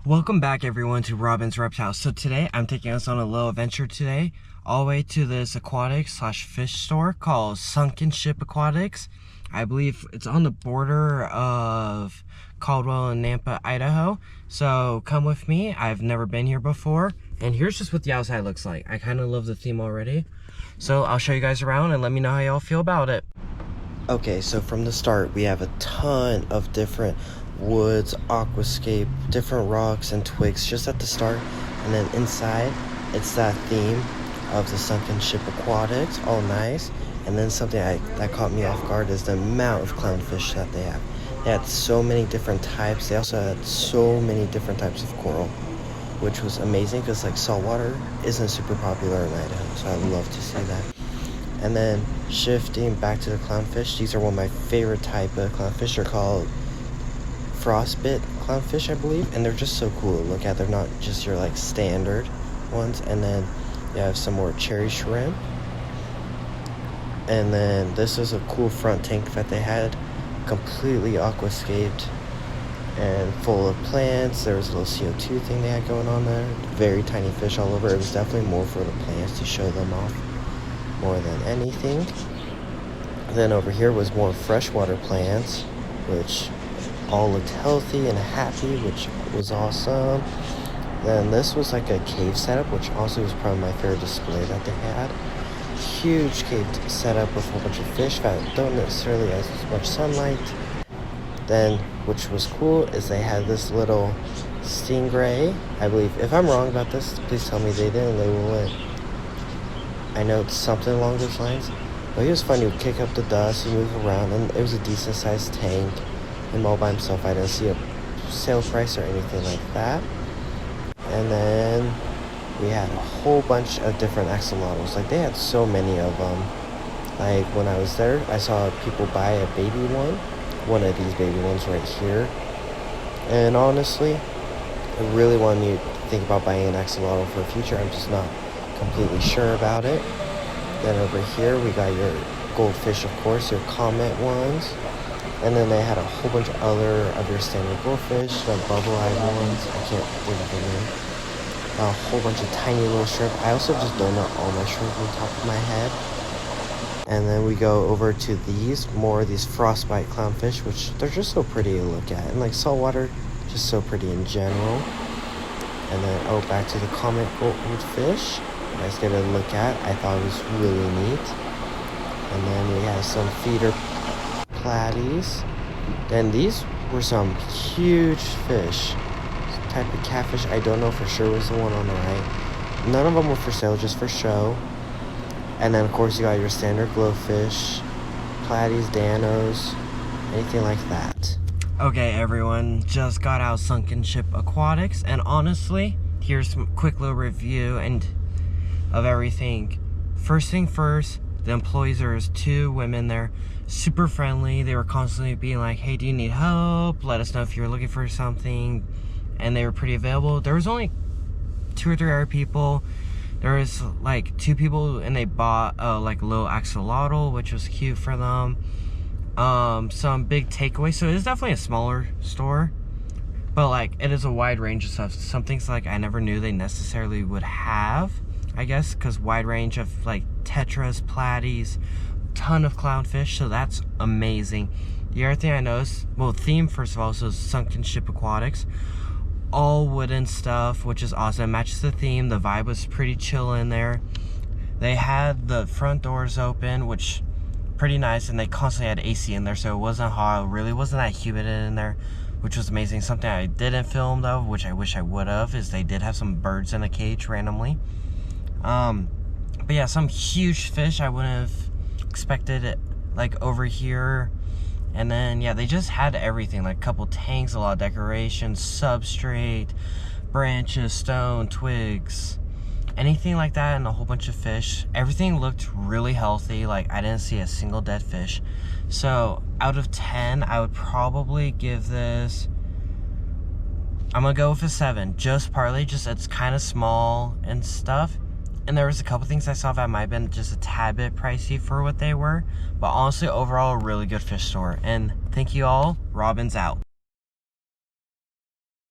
Welcome back everyone to Robin's Reptiles. So today I'm taking us on a little adventure today, all the way to this aquatics slash fish store called Sunken Aquatics. I believe it's on the border of Caldwell and Nampa, Idaho. So come with me. I've never been here before. And here's just what the outside looks like. I kind of love the theme already. So I'll show you guys around and let me know how y'all feel about it. Okay, so from the start we have a ton of different woods, aquascape, different rocks and twigs just at the start, and then inside it's that theme of the Sunken Aquatics, all nice. And then something that caught me off guard is the amount of clownfish that they have. They had so many different types. They also had so many different types of coral, which was amazing because like saltwater isn't super popular in Idaho, so I'd love to see that. And then shifting back to the clownfish, these are one of my favorite type of clownfish. They're called frostbit clownfish, I believe, and they're just so cool to look at. They're not just your like standard ones. And then you have some more cherry shrimp. And then this is a cool front tank that they had, completely aquascaped and full of plants. There was a little CO2 thing they had going on there. Very tiny fish all over. It was definitely more for the plants to show them off more than anything. Then over here was more freshwater plants, which all looked healthy and happy, which was awesome. Then this was like a cave setup, which also was probably my favorite display that they had. Huge cave setup with a whole bunch of fish that don't necessarily have as much sunlight. Then, which was cool, is they had this little stingray. I believe, if I'm wrong about this, please tell me. They didn't label it. I know it's something along those lines. But he was fun. He would kick up the dust and move around, and it was a decent sized tank. Him all by himself. I didn't see a sale price or anything like that. And then we had a whole bunch of different axolotls. Like, they had so many of them. Like, when I was there, I saw people buy a baby one of these baby ones right here. And honestly, it really wanted me to think about buying an axolotl for the future. I'm just not completely sure about it. Then over here we got your goldfish, of course, your comet ones. And then they had a whole bunch of other of your standard goldfish, the bubble-eyed ones. I can't think of the name. A whole bunch of tiny little shrimp. I also just don't know all my shrimp on top of my head. And then we go over to these frostbite clownfish, which they're just so pretty to look at. And like saltwater, just so pretty in general. And then back to the comet goldfish. Nice get a look at. I thought it was really neat. And then we have some feeder platies. Then these were some huge fish. Some type of catfish. I don't know for sure was the one on the right. None of them were for sale, just for show. And then of course you got your standard glowfish, platies, danos, anything like that. Okay everyone, just got out Sunken Aquatics, and honestly, here's some quick little review of everything. First thing first, the employees, there was 2 women there, super friendly. They were constantly being like, hey, do you need help? Let us know if you're looking for something. And they were pretty available. There was only 2 or 3 other people. There was like 2 people, and they bought like a little axolotl, which was cute for them. Some big takeaways. So it is definitely a smaller store, but like it is a wide range of stuff. Some things like I never knew they necessarily would have, I guess, because wide range of like tetras, platies, ton of clownfish, so that's amazing. The other thing I noticed, well, theme first of all, so Sunken Aquatics, all wooden stuff, which is awesome. It matches the theme. The vibe was pretty chill in there. They had the front doors open, which pretty nice, and they constantly had AC in there, so it wasn't hot. It really wasn't that humid in there, which was amazing. Something I didn't film though, which I wish I would have, is they did have some birds in a cage randomly. But yeah, some huge fish I wouldn't have expected it, like over here. And then yeah, they just had everything, like a couple tanks, a lot of decorations, substrate, branches, stone, twigs, anything like that, and a whole bunch of fish. Everything looked really healthy. Like I didn't see a single dead fish. So out of 10, I would probably give this, I'm gonna go with a 7, just partly just it's kind of small and stuff. And there was a couple things I saw that might have been just a tad bit pricey for what they were. But honestly, overall, a really good fish store. And thank you all. Robin's out.